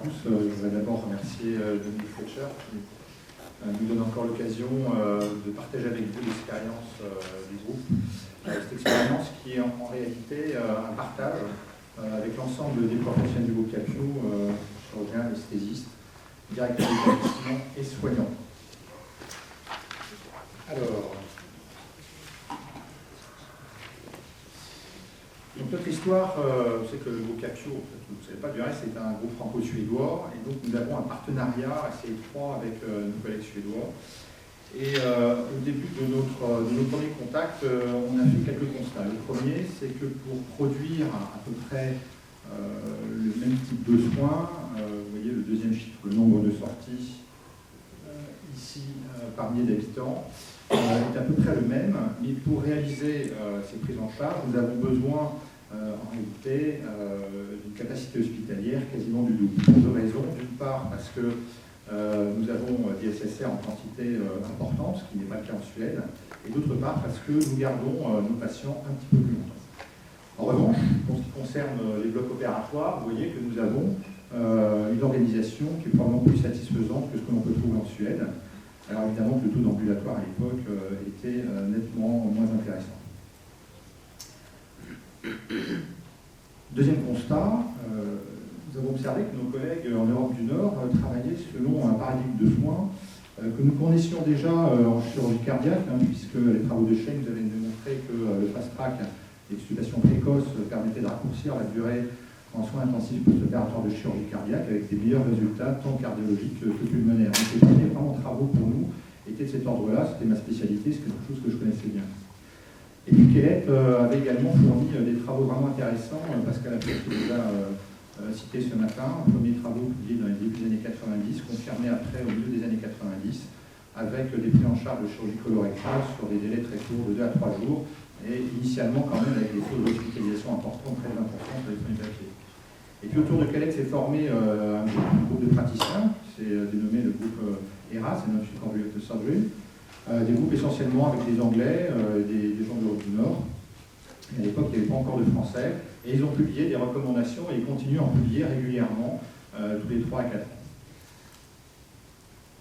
tous. Je voudrais d'abord remercier Dominique Fletcher qui nous donne encore l'occasion de partager avec vous l'expérience du groupe. Cette expérience qui est en réalité un partage avec l'ensemble des professionnels du groupe Capio, chirurgiens, anesthésistes, directeurs d'établissement et soignants. Alors, donc notre histoire, c'est que le groupe Capio, vous ne savez pas du reste, c'est un groupe franco-suédois, et donc nous avons un partenariat assez étroit avec nos collègues suédois. Et au début de nos premiers contacts, on a fait quelques constats. Le premier, c'est que pour produire à peu près le même type de soins, vous voyez le deuxième chiffre, le nombre de sorties ici par millier d'habitants, est à peu près le même, mais pour réaliser ces prises en charge, nous avons besoin en réalité d'une capacité hospitalière quasiment du double. Pour deux raisons. D'une part, parce que nous avons des SSR en quantité importante, ce qui n'est pas le cas en Suède, et d'autre part parce que nous gardons nos patients un petit peu plus longtemps. En revanche, pour ce qui concerne les blocs opératoires, vous voyez que nous avons une organisation qui est probablement plus satisfaisante que ce que l'on peut trouver en Suède. Alors évidemment que le taux d'ambulatoire à l'époque était nettement moins intéressant. Deuxième constat, nous avons observé que nos collègues en Europe du Nord travaillaient selon un paradigme de soins que nous connaissions déjà en chirurgie cardiaque, puisque les travaux de Schein nous avaient démontré que le fast-track, l'extubation précoce, permettait de raccourcir la durée en soins intensifs post-opératoires de chirurgie cardiaque avec des meilleurs résultats tant cardiologiques que pulmonaires. Donc les premiers travaux pour nous étaient de cet ordre-là, c'était ma spécialité, c'est quelque chose que je connaissais bien. Et puis Kellett avait également fourni des travaux vraiment intéressants, Pascal a déjà cité ce matin, premiers travaux publiés dans les débuts des années 90, confirmés après au milieu des années 90, avec des prises en charge de chirurgie colorectale sur des délais très courts de 2 à 3 jours, et initialement quand même avec des taux d'hospitalisation importants, près de 20% sur les premiers papiers. Et puis autour de Kellett s'est formé un groupe de praticiens, c'est dénommé le groupe ERA, c'est notre Convoluted Surgery, des groupes essentiellement avec des Anglais, des gens d'Europe du Nord. Et à l'époque, il n'y avait pas encore de Français. Et ils ont publié des recommandations et ils continuent à en publier régulièrement, tous les 3 à 4 ans.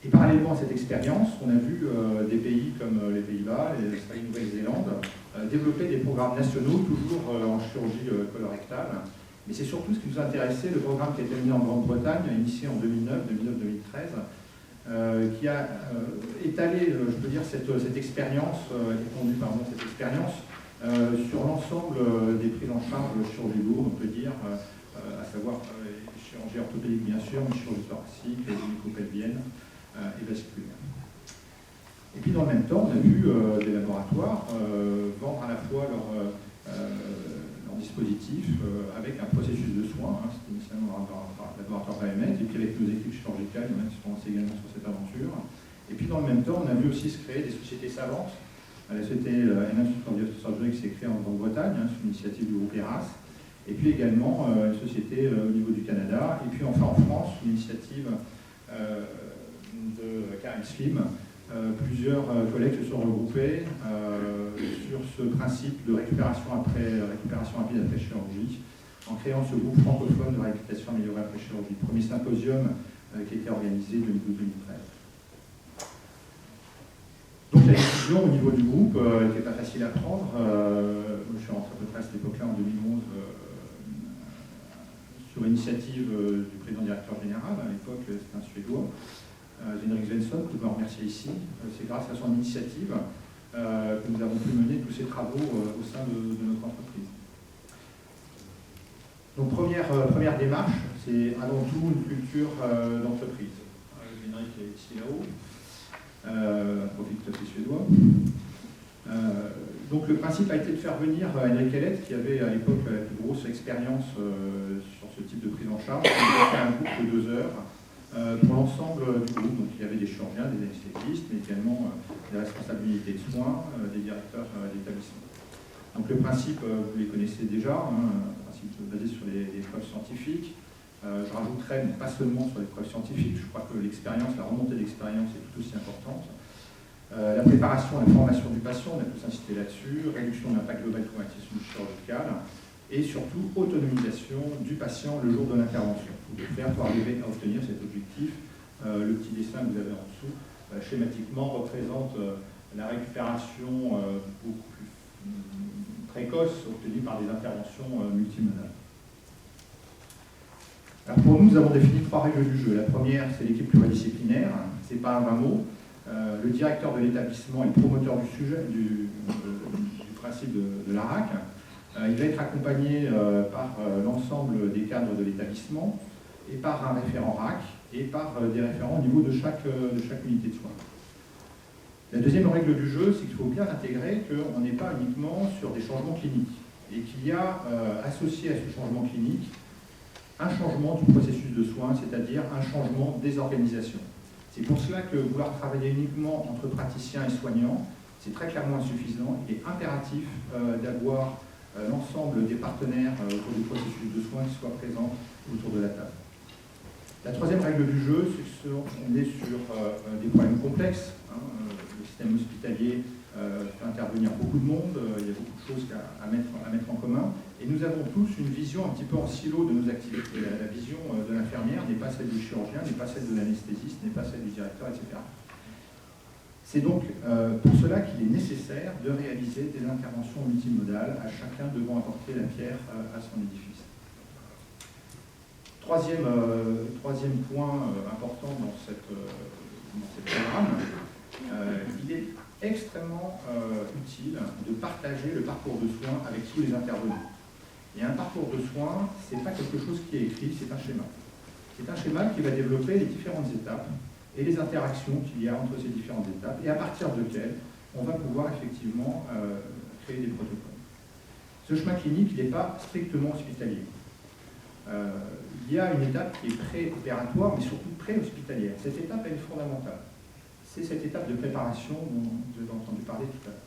Et parallèlement à cette expérience, on a vu des pays comme les Pays-Bas, l'Australie, la Nouvelle-Zélande, développer des programmes nationaux, toujours en chirurgie colorectale. Mais c'est surtout ce qui nous intéressait, le programme qui a été mené en Grande-Bretagne, initié en 2009-2013, qui a étalé, je peux dire, cette expérience, étendu cette expérience sur l'ensemble des prises en charge de chirurgie lourde, on peut dire, à savoir chirurgie orthopédique bien sûr, mais chirurgie thoracique, gynéco-pelvienne et vasculaire. Et puis dans le même temps, on a vu des laboratoires vendre à la fois leur dispositif avec un processus de soins, c'était initialement un laboratoire Biomet, et puis avec nos équipes chirurgicales, il y en a qui se sont lancés également sur cette aventure. Et puis dans le même temps, on a vu aussi se créer des sociétés savantes. La société Institute of Surgery qui s'est créée en Grande-Bretagne, sous l'initiative du groupe ERAS, et puis également une société au niveau du Canada, et puis enfin en France, sous l'initiative de Karim Slim. Plusieurs collègues se sont regroupés sur ce principe de récupération rapide après chirurgie, en créant ce groupe francophone de réhabilitation améliorée après chirurgie. Premier symposium qui a été organisé en 2012-2013. Donc la décision au niveau du groupe n'était pas facile à prendre. Je suis rentré à peu près à cette époque-là, en 2011, sur l'initiative du président directeur général. À l'époque, c'était un Suédois. Henrik Svensson, que je dois remercier ici. C'est grâce à son initiative que nous avons pu mener tous ces travaux au sein de notre entreprise. Donc première démarche, c'est avant tout une culture d'entreprise. Henrik est ici là-haut, profil tout à fait suédois. Donc le principe a été de faire venir Henrik Kellett, qui avait à l'époque la plus grosse expérience sur ce type de prise en charge. Il a fait un groupe de 2 heures pour l'ensemble du groupe. Donc il y avait des chirurgiens, des anesthésistes, mais également des responsables d'unités de soins, des directeurs d'établissement. Donc le principe, vous les connaissez déjà, un principe basé sur les preuves scientifiques. Je rajouterais, mais pas seulement sur les preuves scientifiques, je crois que l'expérience, la remontée d'expérience est tout aussi importante. La préparation et la formation du patient, on a tous insisté là-dessus, réduction de l'impact global traumatisme chirurgical, et surtout autonomisation du patient le jour de l'intervention. Pour le faire pour arriver à obtenir cet objectif. Le petit dessin que vous avez en dessous, schématiquement, représente la récupération beaucoup plus précoce obtenue par des interventions multimodales. Alors pour nous, nous avons défini 3 règles du jeu. La première, c'est l'équipe pluridisciplinaire. C'est pas un 20 mots. Le directeur de l'établissement est le promoteur du sujet, du principe de la RAC. Il va être accompagné par l'ensemble des cadres de l'établissement et par un référent RAC et par des référents au niveau de chaque unité de soins. La deuxième règle du jeu, c'est qu'il faut bien intégrer qu'on n'est pas uniquement sur des changements cliniques et qu'il y a associé à ce changement clinique un changement du processus de soins, c'est-à-dire un changement des organisations. C'est pour cela que vouloir travailler uniquement entre praticiens et soignants, c'est très clairement insuffisant. Il est impératif d'avoir l'ensemble des partenaires autour du processus de soins qui soient présents autour de la table. La troisième règle du jeu, c'est qu'on est sur des problèmes complexes. Le système hospitalier fait intervenir beaucoup de monde, il y a beaucoup de choses à mettre en commun. Et nous avons tous une vision un petit peu en silo de nos activités. La vision de l'infirmière n'est pas celle du chirurgien, n'est pas celle de l'anesthésiste, n'est pas celle du directeur, etc. C'est donc pour cela qu'il est nécessaire de réaliser des interventions multimodales, à chacun devant apporter la pierre à son édifice. Troisième point important dans ce programme, il est extrêmement utile de partager le parcours de soins avec tous les intervenants. Et un parcours de soins, ce n'est pas quelque chose qui est écrit, c'est un schéma. C'est un schéma qui va développer les différentes étapes et les interactions qu'il y a entre ces différentes étapes, et à partir desquelles on va pouvoir effectivement créer des protocoles. Ce schéma clinique, il n'est pas strictement hospitalier. Il y a une étape qui est pré-opératoire, mais surtout pré-hospitalière. Cette étape, elle est fondamentale. C'est cette étape de préparation dont vous avez entendu parler tout à l'heure.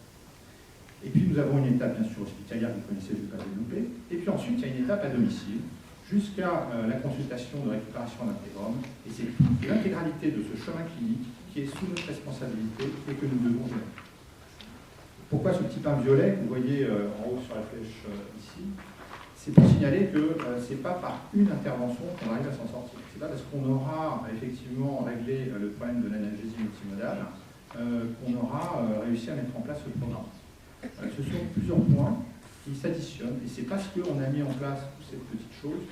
Et puis nous avons une étape bien sûr hospitalière, vous connaissez, je ne vais pas développer. Et puis ensuite, il y a une étape à domicile, jusqu'à la consultation de récupération d'intégrum. Et c'est l'intégralité de ce chemin clinique qui est sous notre responsabilité et que nous devons gérer. Pourquoi ce petit pain violet que vous voyez en haut sur la flèche ici? C'est pour signaler que ce n'est pas par une intervention qu'on arrive à s'en sortir. Ce n'est pas parce qu'on aura effectivement réglé le problème de l'analgésie multimodale qu'on aura réussi à mettre en place ce programme. Ce sont plusieurs points qui s'additionnent et c'est parce qu'on a mis en place toutes ces petites choses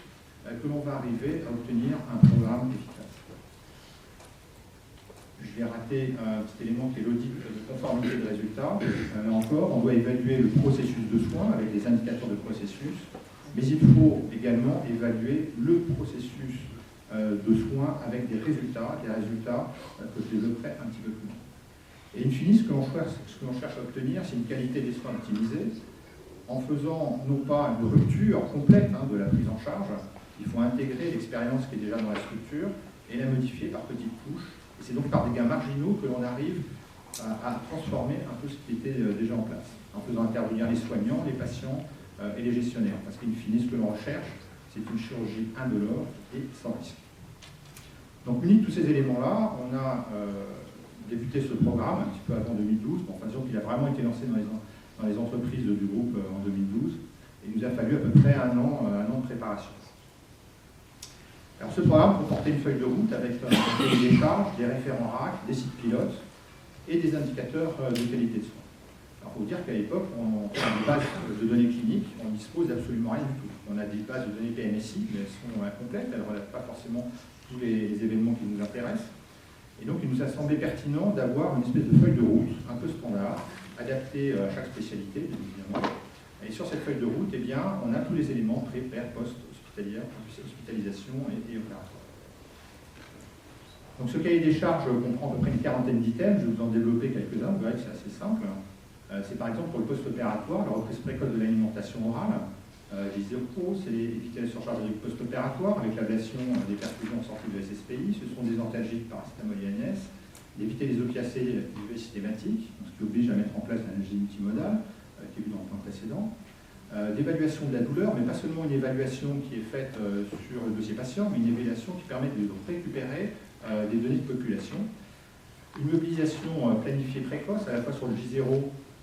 que l'on va arriver à obtenir un programme efficace. Je vais rater un petit élément qui est l'audit de conformité de résultats. Là encore, on doit évaluer le processus de soins avec des indicateurs de processus. Mais il faut également évaluer le processus de soins avec des résultats que je développerai un petit peu plus loin. Et in fine, ce que l'on cherche à obtenir, c'est une qualité des soins optimisée, en faisant non pas une rupture complète de la prise en charge, il faut intégrer l'expérience qui est déjà dans la structure et la modifier par petites touches. Et c'est donc par des gains marginaux que l'on arrive à transformer un peu ce qui était déjà en place, en faisant intervenir les soignants, les patients, et les gestionnaires, parce qu'in fine, ce que l'on recherche, c'est une chirurgie indolore et sans risque. Donc, unis tous ces éléments-là, on a débuté ce programme un petit peu avant 2012, bon, enfin, disons qu'il a vraiment été lancé dans les entreprises du groupe en 2012, et il nous a fallu à peu près un an de préparation. Alors, ce programme comportait une feuille de route avec des charges, des référents RAC, des sites pilotes et des indicateurs de qualité de soins. Il faut dire qu'à l'époque, on a des bases de données cliniques, on ne dispose absolument rien du tout. On a des bases de données PMSI, mais elles sont incomplètes, elles ne relèvent pas forcément tous les événements qui nous intéressent. Et donc, il nous a semblé pertinent d'avoir une espèce de feuille de route un peu standard, adaptée à chaque spécialité, bien évidemment. Et sur cette feuille de route, eh bien, on a tous les éléments pré, post-hospitalière, hospitalisation et opératoire. Donc, ce cahier des charges comprend à peu près une quarantaine d'items, je vais vous en développer quelques-uns, vous verrez que c'est assez simple. C'est par exemple pour le post-opératoire, la reprise précoce de l'alimentation orale. Les IOPRO, c'est éviter la surcharge du post-opératoire avec l'ablation des perfusions sorties de SSPI. Ce sont des antalgiques paracétamol et ANS. D'éviter les opiacés systématiques, ce qui oblige à mettre en place l'analgésie multimodale, qui est vu dans le plan précédent. D'évaluation de la douleur, mais pas seulement une évaluation qui est faite sur le dossier patient, mais une évaluation qui permet de récupérer des données de population. Une mobilisation planifiée précoce, à la fois sur le J0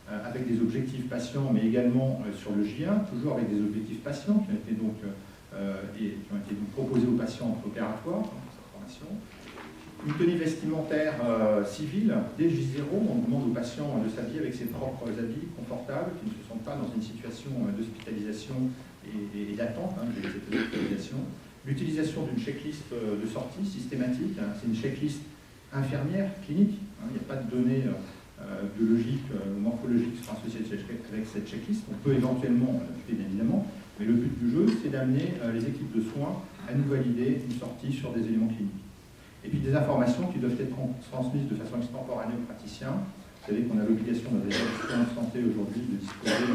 avec des objectifs patients, mais également sur le J1, toujours avec des objectifs patients qui ont été donc, proposés aux patients opératoires pour cette formation. Une tenue vestimentaire civile. Dès le J0, on demande aux patients de s'habiller avec ses propres habits confortables, qui ne se sentent pas dans une situation d'hospitalisation et d'attente de cette hospitalisation. L'utilisation d'une checklist de sortie systématique. C'est une checklist infirmière, clinique. Il n'y a pas de données biologiques ou morphologiques qui sont associées avec cette checklist. On peut éventuellement l'ajouter, bien évidemment, mais le but du jeu, c'est d'amener les équipes de soins à nous valider une sortie sur des éléments cliniques. Et puis des informations qui doivent être transmises de façon extemporanée aux praticiens. Vous savez qu'on a l'obligation dans les établissements de santé aujourd'hui de disposer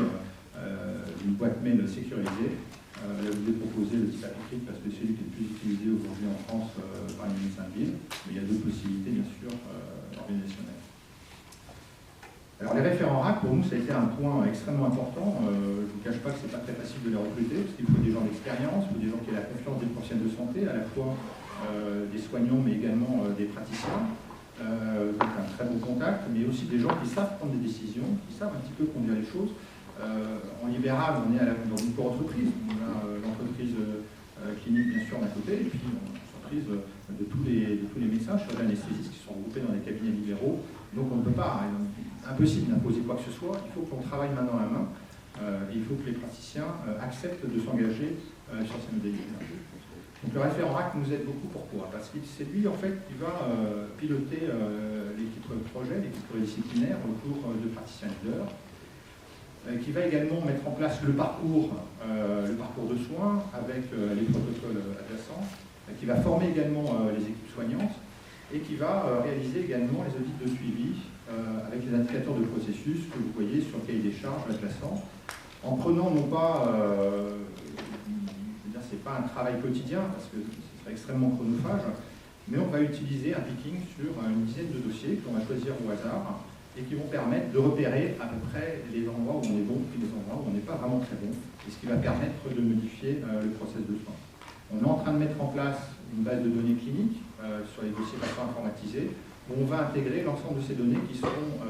d'une boîte mail sécurisée. Là, je vous ai proposé le type appliqué parce que c'est celui qui est le plus utilisé aujourd'hui en France par les médecins de ville. Mais il y a d'autres possibilités, bien sûr, organisationnelles. Alors les référents RAC, pour nous, ça a été un point extrêmement important. Je ne vous cache pas que ce n'est pas très facile de les recruter, parce qu'il faut des gens d'expérience, il faut des gens qui aient la confiance des professionnels de santé, à la fois des soignants, mais également des praticiens. Donc un très bon contact, mais aussi des gens qui savent prendre des décisions, qui savent un petit peu conduire les choses. En libéral, on est dans une co-entreprise. On a l'entreprise clinique, bien sûr, d'un côté, et puis l'entreprise de tous les médecins, chirurgiens anesthésistes qui sont regroupés dans les cabinets libéraux. Donc on ne peut pas, impossible d'imposer quoi que ce soit, il faut qu'on travaille main dans la main, et il faut que les praticiens acceptent de s'engager sur ces modalités-là. Donc le référent RAC nous aide beaucoup, pourquoi? Parce que c'est lui en fait qui va piloter l'équipe projet, l'équipe pluridisciplinaire autour de praticiens leaders, qui va également mettre en place le parcours de soins avec les protocoles adjacents, qui va former également les équipes soignantes et qui va réaliser également les audits de suivi avec les indicateurs de processus que vous voyez sur le cahier des charges adjacent, en prenant non pas c'est pas un travail quotidien, parce que ce serait extrêmement chronophage, mais on va utiliser un picking sur une dizaine de dossiers qu'on va choisir au hasard et qui vont permettre de repérer à peu près les endroits où on est bon et les endroits où on n'est pas vraiment très bon, et ce qui va permettre de modifier le process de soins. On est en train de mettre en place une base de données cliniques sur les dossiers patients informatisés, où on va intégrer l'ensemble de ces données qui seront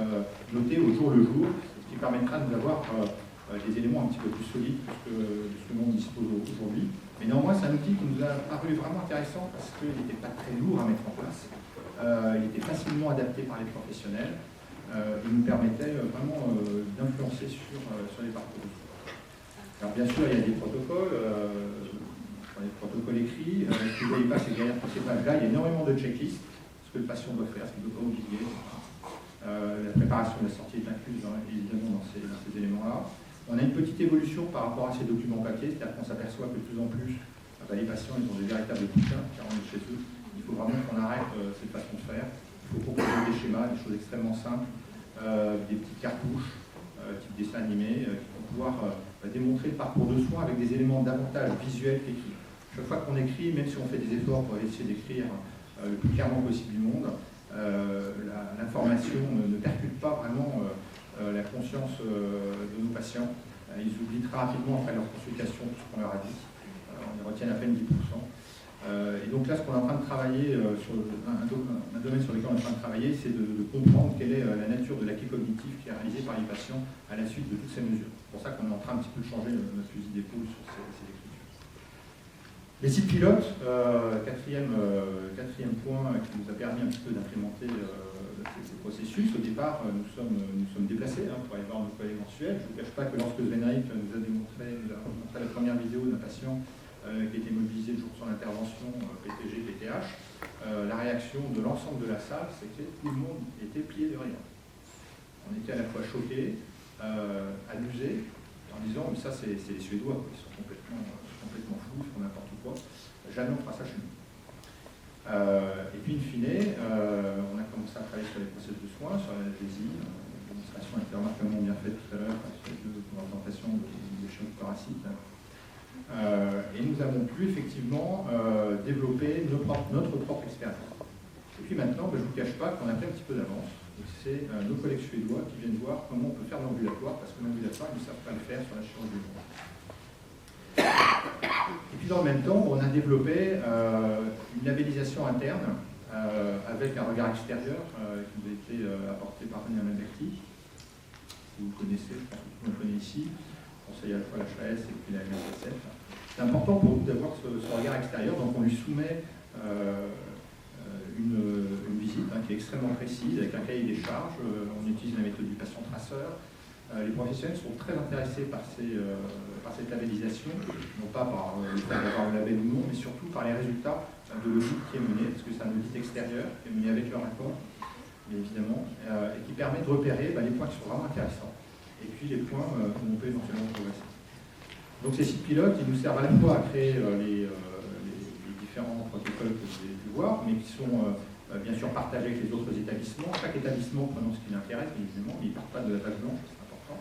notées au jour le jour, ce qui permettra de nous avoir des éléments un petit peu plus solides que ce que l'on dispose aujourd'hui. Mais néanmoins, c'est un outil qui nous a paru vraiment intéressant parce qu'il n'était pas très lourd à mettre en place. Il était facilement adapté par les professionnels. Il nous permettait vraiment d'influencer sur les parcours de soins. Alors bien sûr, il y a des protocoles écrits. Ce que vous ne voyez pas, c'est que derrière tous ces pages-là, il y a énormément de checklists, ce que le patient doit faire, ce qu'il ne doit pas oublier. La préparation de la sortie est incluse évidemment dans ces éléments-là. On a une petite évolution par rapport à ces documents papier, c'est-à-dire qu'on s'aperçoit que de plus en plus, les patients ils ont des véritables bouquins qui rentrent chez eux. Il faut vraiment qu'on arrête cette façon de faire. Il faut proposer des schémas, des choses extrêmement simples, des petites cartouches, type dessin animé, qui vont pouvoir démontrer le parcours de soins avec des éléments davantage visuels qu'écrits. Chaque fois qu'on écrit, même si on fait des efforts pour essayer d'écrire le plus clairement possible du monde, l'information ne percute pas vraiment la conscience de nos patients. Ils oublient très rapidement après leur consultation tout ce qu'on leur a dit. On y retient à peine 10%. Et donc là, ce qu'on est en train de travailler, sur un domaine sur lequel on est en train de travailler, c'est de comprendre quelle est la nature de l'acquis cognitif qui est réalisé par les patients à la suite de toutes ces mesures. C'est pour ça qu'on est en train un petit peu de changer notre fusil d'épaule sur ces écritures. Les sites pilotes, quatrième point qui nous a permis un petit peu d'implémenter ces processus. Au départ, nous sommes déplacés pour aller voir nos collègues en Suède. Je ne vous cache pas que lorsque Sven Erik nous a montré la première vidéo d'un patient qui était mobilisé le jour de son intervention, PTG, PTH, la réaction de l'ensemble de la salle, c'est que tout le monde était plié de rire. On était à la fois choqués, amusés, en disant mais ça c'est les Suédois, ils sont complètement fous, ils font n'importe quoi. Jamais on fera ça chez nous. Et puis, in fine, on a commencé à travailler sur les process de soins, sur l'anesthésie. La démonstration a été remarquablement bien faite tout à l'heure, sur la présentation de schéma thoracique. Et nous avons pu effectivement développer notre propre expérience. Et puis maintenant, je ne vous cache pas qu'on a fait un petit peu d'avance. C'est nos collègues suédois qui viennent voir comment on peut faire l'ambulatoire, parce que l'ambulatoire, ils ne savent pas le faire sur la chirurgie. Et puis dans le même temps, on a développé une labellisation interne avec un regard extérieur qui nous a été apporté par René Amalberti. que vous connaissez, je pense que tout le monde connaît ici, conseil à la fois l'HAS et puis la MSSF. C'est important pour nous d'avoir ce regard extérieur, donc on lui soumet une visite qui est extrêmement précise, avec un cahier des charges, on utilise la méthode du patient traceur. Les professionnels sont très intéressés par cette labellisation, non pas par le fait d'avoir le label ou non, mais surtout par les résultats de l'audit qui est mené, parce que c'est un audit extérieur qui est mené avec leur accord, bien évidemment, et qui permet de repérer les points qui sont vraiment intéressants, et puis les points où on peut éventuellement progresser. Donc ces sites pilotes, ils nous servent à la fois à créer les différents protocoles que vous avez pu voir, mais qui sont bien sûr partagés avec les autres établissements, chaque établissement prenant ce qui l'intéresse, évidemment, mais ils ne partent pas de la page blanche, c'est important.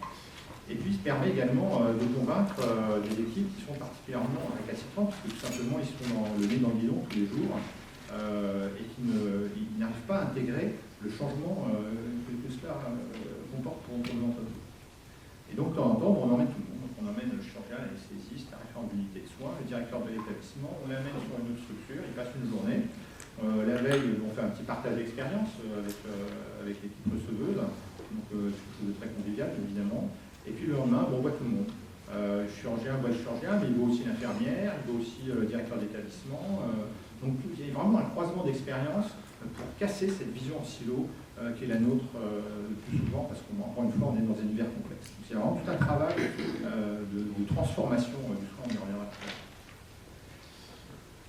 Et puis, ça permet également de convaincre des équipes qui sont particulièrement récalcitrantes, parce que tout simplement, ils sont le nez dans le guidon tous les jours, et qui n'arrivent pas à intégrer le changement que cela comporte pour l'entreprise. Et donc, de temps en temps, on emmène tout le monde. Donc, on emmène le chirurgien, l'anesthésiste, la référente d'unité de soins, le directeur de l'établissement, on l'amène sur une autre structure, il passe une journée. La veille, on fait un petit partage d'expérience avec l'équipe receveuse, donc quelque chose de très convivial, évidemment. Et puis le lendemain, on voit tout le monde. Le chirurgien voit le chirurgien, mais il voit aussi l'infirmière, il voit aussi le directeur d'établissement. Donc il y a vraiment un croisement d'expérience pour casser cette vision en silo qui est la nôtre le plus souvent, parce qu'encore une fois, on est dans un univers complexe. Donc c'est vraiment tout un travail de transformation du soin, on y reviendra tout à l'heure.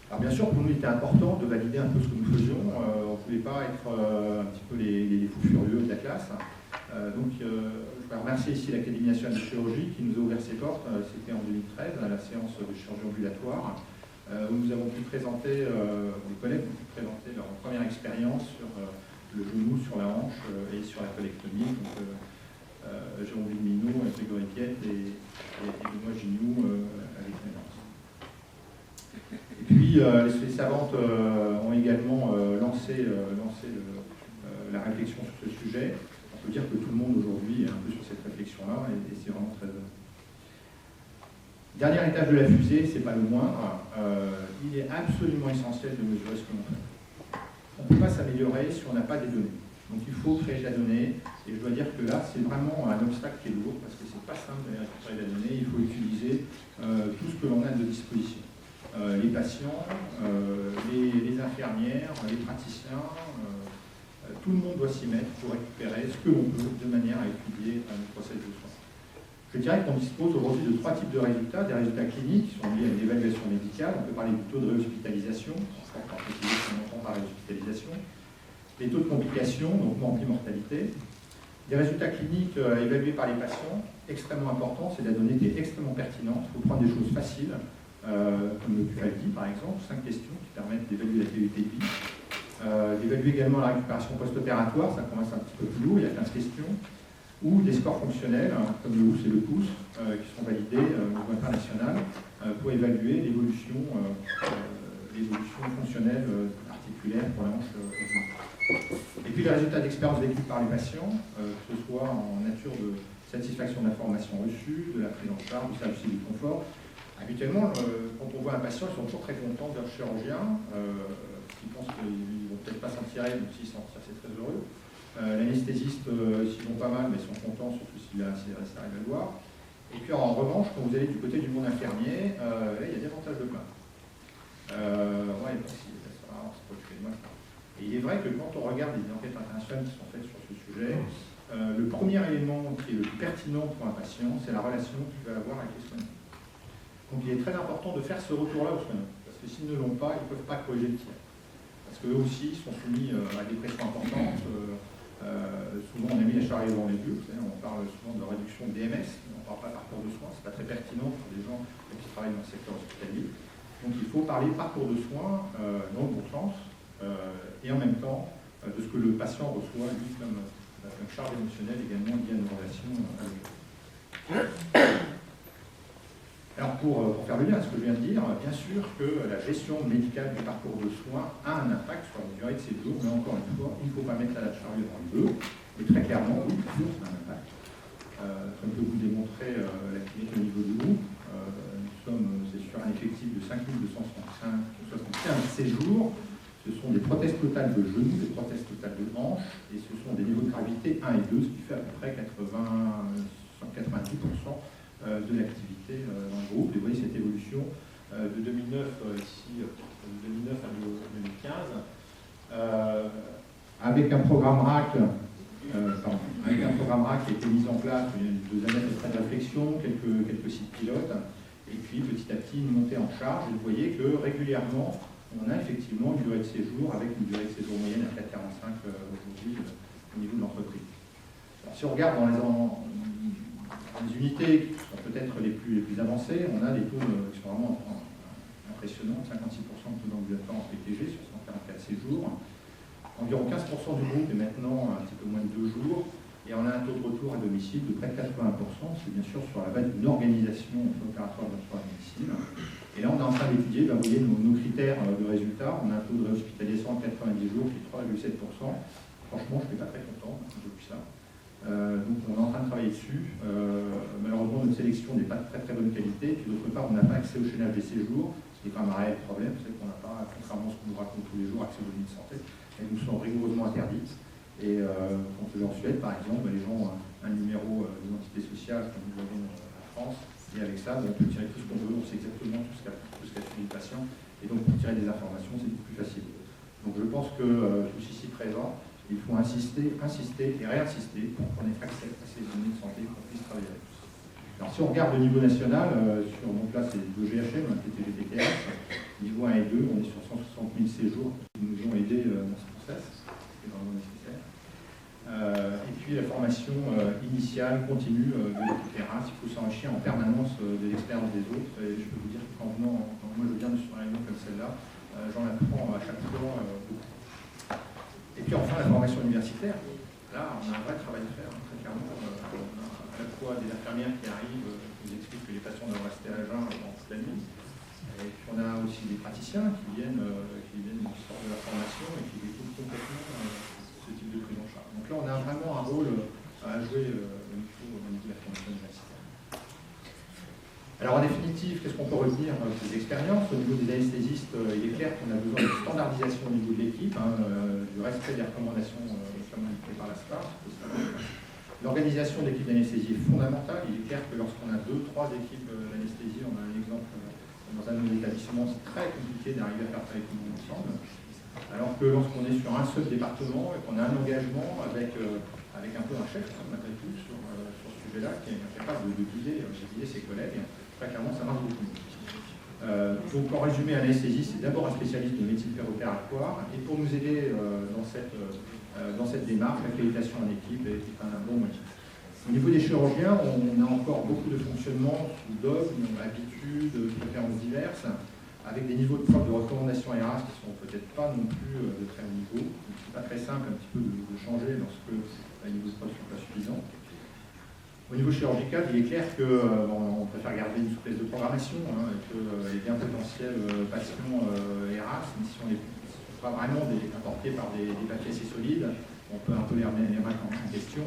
Alors bien sûr, pour nous, il était important de valider un peu ce que nous faisions. On ne voulait pas être un petit peu les fous furieux de la classe. Donc je voudrais remercier ici l'Académie nationale de chirurgie qui nous a ouvert ses portes. C'était en 2013, à la séance de chirurgie ambulatoire, où nous avons pu présenter, les collègues ont pu présenter leur première expérience sur le genou, sur la hanche et sur la colectomie. Donc Jérôme Villemino, Grégory Piette et Benoît Gignoux avec Clémence. Et puis les savantes ont également lancé la réflexion sur ce sujet. On peut dire que tout le monde aujourd'hui est un peu sur cette réflexion-là et c'est vraiment très heureux. Dernier étage de la fusée, c'est pas le moindre, il est absolument essentiel de mesurer ce que l'on fait. On ne peut pas s'améliorer si on n'a pas des données. Donc il faut créer de la donnée, et je dois dire que là, c'est vraiment un obstacle qui est lourd, parce que c'est pas simple de récupérer de la donnée, il faut utiliser tout ce que l'on a de disposition. Les patients, les infirmières, les praticiens, tout le monde doit s'y mettre pour récupérer ce que l'on peut de manière à étudier le processus de soins. Je dirais qu'on dispose aujourd'hui de 3 types de résultats, des résultats cliniques qui sont liés à une évaluation médicale, on peut parler du taux de réhospitalisation, on va préciser ce qu'on entend par réhospitalisation, les taux de complications, donc mortalité, des résultats cliniques évalués par les patients, extrêmement importants, c'est de la donnée qui est extrêmement pertinente, il faut prendre des choses faciles, comme le QFD par exemple, 5 questions qui permettent d'évaluer la qualité de vie, d'évaluer également la récupération post-opératoire, ça commence un petit peu plus lourd, il y a 15 questions, ou des scores fonctionnels, comme le HOUS et le POUS, qui sont validés au niveau international pour évaluer l'évolution fonctionnelle articulaire pour la hanche. Et puis les résultats d'expérience vécue par les patients, que ce soit en nature de satisfaction d'informations reçues, de la prise en charge, du service du confort. Habituellement, quand on voit un patient, ils sont toujours très contents de leur chirurgien, ils pensent qu'ils ne vont peut-être pas s'en tirer, donc s'ils s'en tirent, c'est très heureux. L'anesthésiste, s'ils vont pas mal, mais ils sont contents, surtout s'ils arrivent à le voir. Et puis en revanche, quand vous allez du côté du monde infirmier, là, il y a davantage de plaintes. Ouais, et il est vrai que quand on regarde les enquêtes internationales qui sont faites sur ce sujet, le premier élément qui est le plus pertinent pour un patient, c'est la relation qu'il va avoir avec les soignants. Donc il est très important de faire ce retour-là aux soignants, parce que s'ils ne l'ont pas, ils ne peuvent pas corriger le tir. Parce qu'eux aussi sont soumis à des pressions importantes. Souvent on a mis la charrue devant les yeux, on parle souvent de réduction de DMS, on ne parle pas parcours de soins, ce n'est pas très pertinent pour les gens qui travaillent dans le secteur hospitalier. Donc il faut parler parcours de soins dans le bon sens, et en même temps de ce que le patient reçoit lui comme charge émotionnelle également liée à nos relations avec eux. Alors pour faire le lien à ce que je viens de dire, bien sûr que la gestion médicale du parcours de soins a un impact sur la durée de séjour, mais encore une fois, il ne faut pas mettre la charrue devant les bœufs, et très clairement, oui, toujours c'est un impact. Comme peut vous démontrer l'activité au niveau du groupe, nous sommes sur un effectif de 5275 séjours, ce Ce sont des prothèses totales de genoux, des prothèses totales de hanches, et ce sont des niveaux de gravité 1 et 2, ce qui fait à peu près 90% de l'activité dans le groupe. Et vous voyez cette évolution de 2009, ici, de 2009 à 2015, avec un programme RAC, qui a été mis en place, il y a 2 années à peu près de réflexion, quelques sites pilotes, et puis petit à petit une montée en charge. Et vous voyez que régulièrement, on a effectivement une durée de séjour avec une durée de séjour moyenne à 4,45 aujourd'hui au niveau de l'entreprise. Si on regarde dans les unités qui sont peut-être les plus avancées, on a des taux qui sont vraiment impressionnants, 56% de taux d'ambulatoire en PTG sur 144 séjours. Environ 15% du groupe est maintenant un petit peu moins de 2 jours, et on a un taux de retour à domicile de près de 80%, c'est bien sûr sur la base d'une organisation opératoire de retour à domicile. Et là, on est en train d'étudier, vous voyez nos critères de résultats. On a un taux de réhospitalisation en 90 jours qui est 3,7%. Franchement, je ne suis pas très content depuis ça. Donc on est en train de travailler dessus. Malheureusement, notre sélection n'est pas de très très bonne qualité. Puis d'autre part, on n'a pas accès au chaînage des séjours, ce qui est quand même un réel problème. C'est qu'on n'a pas, contrairement à ce qu'on nous raconte tous les jours, accès aux données de santé. Elles nous sont rigoureusement interdites. Et quand en Suède, par exemple, les gens ont un numéro d'identité sociale, comme nous l'avons en France, et avec ça, on peut tirer tout ce qu'on veut, on sait exactement tout ce qu'a fait le patient. Et donc, pour tirer des informations, c'est beaucoup plus facile. Donc, je pense que tous ici présents, il faut insister et réinsister pour qu'on ait accès à ces données de santé, qu'on puisse travailler avec tous. Alors, si on regarde au niveau national, donc là, c'est le GHM, PTG-PTS, niveau 1 et 2, on est sur 160 000 séjours qui nous ont aidés dans ce process, c'est vraiment nécessaire. Et puis la formation initiale, continue de l'équipe terrain, il faut s'enrichir en permanence de l'expérience des autres. Et je peux vous dire que quand moi je viens sur une réunion comme celle-là, j'en apprends à chaque fois beaucoup. Et puis enfin la formation universitaire, là on a un vrai travail à faire, très clairement. On a à la fois des infirmières qui arrivent, qui nous expliquent que les patients doivent rester à jeun pendant toute la nuit. Et puis on a aussi des praticiens qui viennent sortent de la formation et qui découvrent complètement ce type de prise en charge. Donc là, on a vraiment un rôle à jouer au niveau de la formation universitaire. Alors en définitive, qu'est-ce qu'on peut retenir de ces expériences? Au niveau des anesthésistes, il est clair qu'on a besoin de standardisation au niveau de l'équipe, du respect des recommandations communiquées par la SPA. L'organisation d'équipes d'anesthésie est fondamentale. Il est clair que lorsqu'on a 2, 3 équipes d'anesthésie, on a un exemple dans un de nos établissements, c'est très compliqué d'arriver à faire travailler tout le monde ensemble. Alors que lorsqu'on est sur un seul département et qu'on a un engagement avec un peu un chef, malgré tout, sur ce sujet-là, qui est capable de guider ses collègues, très clairement, ça marche beaucoup. Donc, en résumé, un anesthésiste, c'est d'abord un spécialiste de médecine péropératoire, et pour nous aider dans cette démarche, l'accréditation en équipe est un bon moyen. Au niveau des chirurgiens, on a encore beaucoup de fonctionnements sous dogmes, habitudes, préférences diverses, avec des niveaux de preuve de recommandation RH qui ne sont peut-être pas non plus de très haut niveau. Ce n'est pas très simple un petit peu de changer lorsque les niveaux de preuve ne sont pas suffisants. Au niveau chirurgical, il est clair qu'on préfère garder une souplesse de programmation, et que les biens potentiels patients RH, même si on n'est pas vraiment apportés par des papiers assez solides, on peut un peu les remettre en question.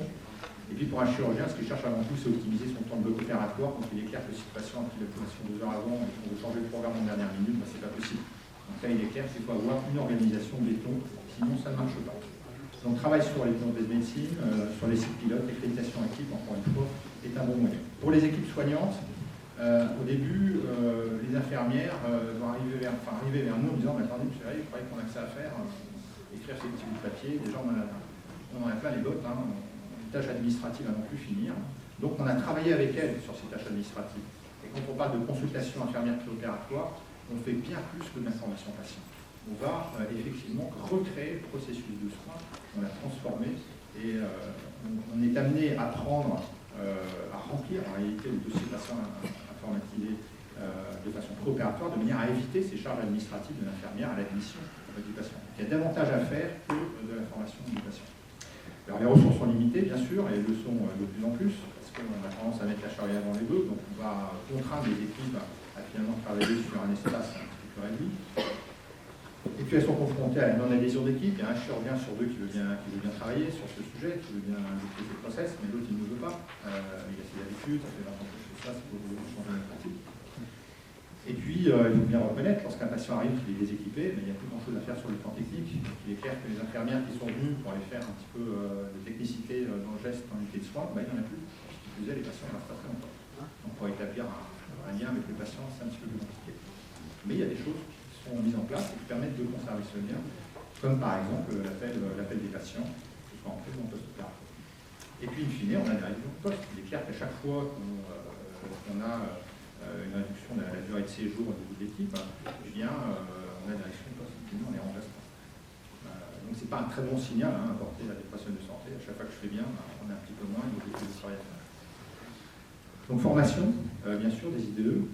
Et puis pour un chirurgien, ce qu'il cherche avant tout, c'est optimiser son temps de bloc opératoire. Quand il est clair que si le patient a pris l'opération 2 heures avant et qu'on veut changer le programme en dernière minute, ce n'est pas possible. Donc là, il est clair qu'il faut avoir une organisation béton, sinon ça ne marche pas. Donc travail sur les plans de médecine, sur les sites pilotes, l'accréditation équipe, encore une fois, est un bon moyen. Pour les équipes soignantes, au début, les infirmières vont arriver vers nous en disant « Attendez, monsieur, il faudrait qu'on a que ça à faire, écrire ces petits bouts de papier, déjà on en a plein les bottes, tâches administratives à non plus finir. » Donc on a travaillé avec elles sur ces tâches administratives. Et quand on parle de consultation infirmière préopératoire, on fait bien plus que de l'information patient. On va effectivement recréer le processus de soins, on l'a transformé et on est amené à prendre, à remplir en réalité le dossier patient informatisé de façon préopératoire, de manière à éviter ces charges administratives de l'infirmière à l'admission du patient. Il y a davantage à faire que de l'information du patient. Alors les ressources sont limitées, bien sûr, et elles le sont de plus en plus, parce qu'on a tendance à mettre la charrue avant les bœufs, donc on va contraindre les équipes à finalement travailler sur un espace un petit peu plus réduit. Et puis elles sont confrontées à une non-adhésion d'équipe. Il y a un chirurgien sur 2 qui veut bien travailler sur ce sujet, qui veut bien décrire le process, mais l'autre il ne veut pas. Il a ses habitudes, ça fait 20 ans que je fais ça, c'est pour changer la pratique. Et puis, il faut bien reconnaître, lorsqu'un patient arrive qui est déséquipé, il n'y a plus grand-chose à faire sur le plan technique. Donc, il est clair que les infirmières qui sont venues pour aller faire un petit peu de technicité dans le geste en unité de soins, il n'y en a plus. Ce qui faisait, les patients restent très longtemps. Donc, pour établir un lien avec le patient, c'est un petit peu plus compliqué. Mais il y a des choses qui sont mises en place et qui permettent de conserver ce lien, comme par exemple l'appel des patients, que ce soit en pré ou en post-opératoire. Et puis, in fine, on a des révisions de poste. Il est clair qu'à chaque fois qu'on a une réduction de la durée de séjour au niveau de l'équipe, eh bien, on a des réductions de poste. Sinon, on est en reste. Donc, ce n'est pas un très bon signal à apporter à des professionnels de santé. À chaque fois que je fais bien, on est un petit peu moins au niveau des travail à faire. Donc, formation, bien sûr, des IDE.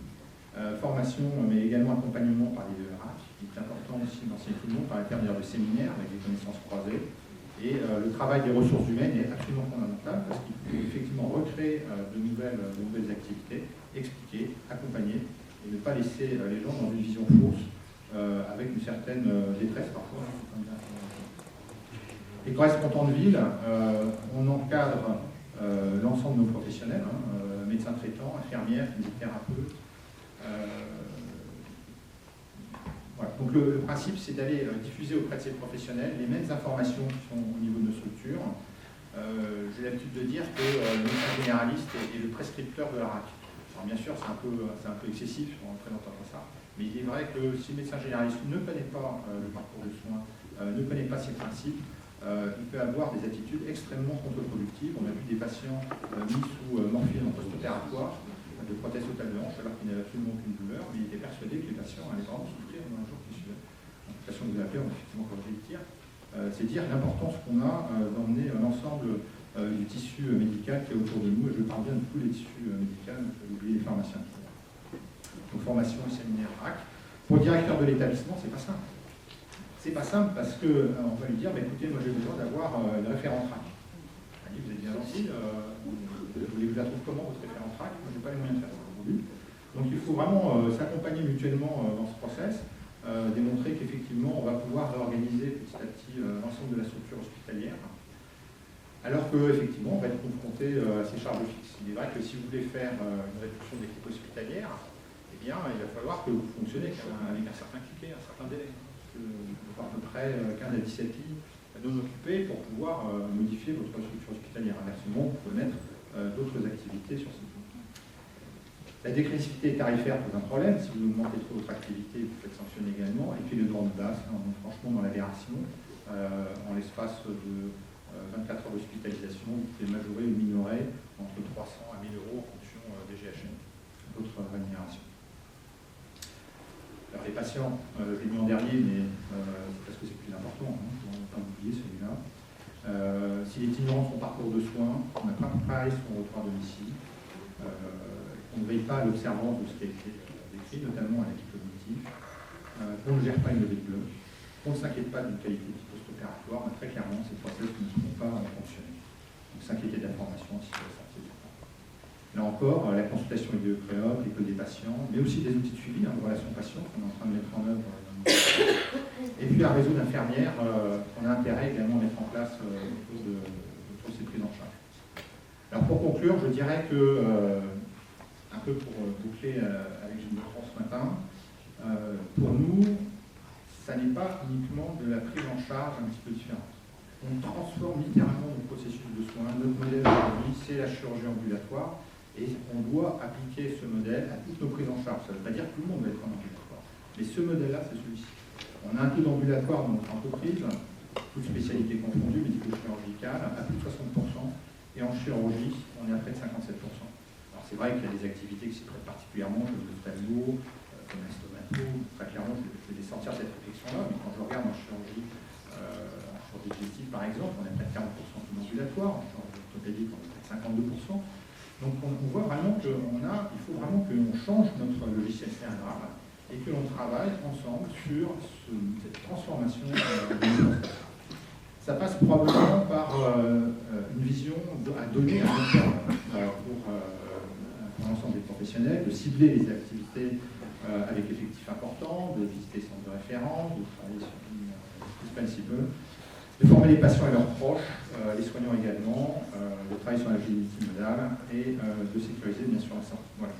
Formation, mais également accompagnement par les DERAC. Il est important aussi d'enseigner tout le monde par l'intermédiaire de séminaires avec des connaissances croisées. Et le travail des ressources humaines est absolument fondamental parce qu'il faut effectivement recréer de nouvelles activités, expliquer, accompagner et ne pas laisser les gens dans une vision fausse avec une certaine détresse parfois. Les correspondants de ville, on encadre l'ensemble de nos professionnels, médecins traitants, infirmières, kinésithérapeutes. Voilà. Donc le principe, c'est d'aller diffuser auprès de ces professionnels les mêmes informations qui sont au niveau de nos structures. J'ai l'habitude de dire que le médecin généraliste est le prescripteur de la RAC. Alors bien sûr, c'est un peu excessif en présentant ça, mais il est vrai que si le médecin généraliste ne connaît pas le parcours de soins, ne connaît pas ses principes, il peut avoir des attitudes extrêmement contre-productives. On a vu des patients mis sous morphine en post-opératoire, de prothèse totale de hanche, alors qu'il n'avait absolument aucune douleur, mais il était persuadé que les patients allaient vraiment souffrir dans le jour qui suivait. Donc, la façon que vous appelez, on a effectivement corrigé le tir. C'est dire l'importance qu'on a d'emmener l'ensemble du tissu médical qui est autour de nous, et je parle bien de tous les tissus médicaux, j'ai oublié les pharmaciens. Donc formation et séminaire RAC. Pour le directeur de l'établissement, c'est pas simple. C'est pas simple parce qu'on va lui dire, écoutez, moi j'ai besoin d'avoir une référente RAC. Elle dit, vous êtes bien gentil, vous la trouvez comment votre référente RAC? Moi j'ai pas les moyens de faire ça aujourd'hui. Donc il faut vraiment s'accompagner mutuellement dans ce process. Démontrer qu'effectivement, on va pouvoir réorganiser petit à petit l'ensemble de la structure hospitalière, alors qu'effectivement, on va être confronté à ces charges fixes. Il est vrai que si vous voulez faire une réduction de l'équipe hospitalière, eh bien, il va falloir que vous fonctionnez avec un certain cliquet, un certain délai. Il faut à peu près 15 à 17 lits non occupés pour pouvoir modifier votre structure hospitalière. Inversement, vous pouvez mettre d'autres activités sur ce point. La dégressivité tarifaire pose un problème. Si vous augmentez trop votre activité, vous faites sanctionner également. Et puis le droit de base, on est franchement dans l'aberration. En l'espace de 24 heures d'hospitalisation, vous pouvez majorer ou minorer entre 300 à 1000 euros en fonction des GHM, d'autres rémunérations. Alors les patients, je l'ai mis en dernier, mais c'est parce que c'est plus important, on ne pas oublier celui-là. S'il est ignorant de son parcours de soins, on n'a pas préparé son retour à domicile. On ne veille pas à l'observance de ce qui a été décrit, notamment à l'équipe cognitive, qu'on ne gère pas une levée de bloc, qu'on ne s'inquiète pas d'une qualité post-opératoire, mais très clairement, ces process ne seront pas fonctionner. Donc s'inquiéter de la formation, si c'est ça, c'est important. Là encore, la consultation idéocréote, l'école des patients, mais aussi des outils de suivi, de relation patient qu'on est en train de mettre en œuvre. Et puis un réseau d'infirmières qu'on a intérêt également à mettre en place autour de ces prises en charge. Alors pour conclure, je dirais que un peu pour boucler avec Gilles Bertrand ce matin, pour nous, ça n'est pas uniquement de la prise en charge un petit peu différente. On transforme littéralement nos processus de soins. Notre modèle aujourd'hui, c'est la chirurgie ambulatoire, et on doit appliquer ce modèle à toutes nos prises en charge. Ça ne veut pas dire que tout le monde va être en ambulatoire, mais ce modèle-là, c'est celui-ci. On a un taux d'ambulatoire dans notre entreprise, toutes spécialités confondues, médico-chirurgicales, à plus de 60%, et en chirurgie, on est à près de 57%. C'est vrai qu'il y a des activités qui s'y prêtent particulièrement, comme l'ophtalmo, comme la stomato. Très clairement, je vais sortir cette réflexion-là, mais quand je regarde en chirurgie digestive, par exemple, on est à près de 40% d'ambulatoire, en chirurgie orthopédique, on est à près de 52%. Donc on voit vraiment qu'il faut vraiment que l'on change notre logiciel cérébral et que l'on travaille ensemble sur cette transformation de notre organisation. Ça passe probablement par une vision à donner à long terme pour l'ensemble des professionnels, de cibler les activités avec effectifs importants, de visiter les centres de référence, de travailler sur une principale, de former les patients et leurs proches, les soignants également, de travailler sur la multimodale et de sécuriser bien sûr la santé. Voilà.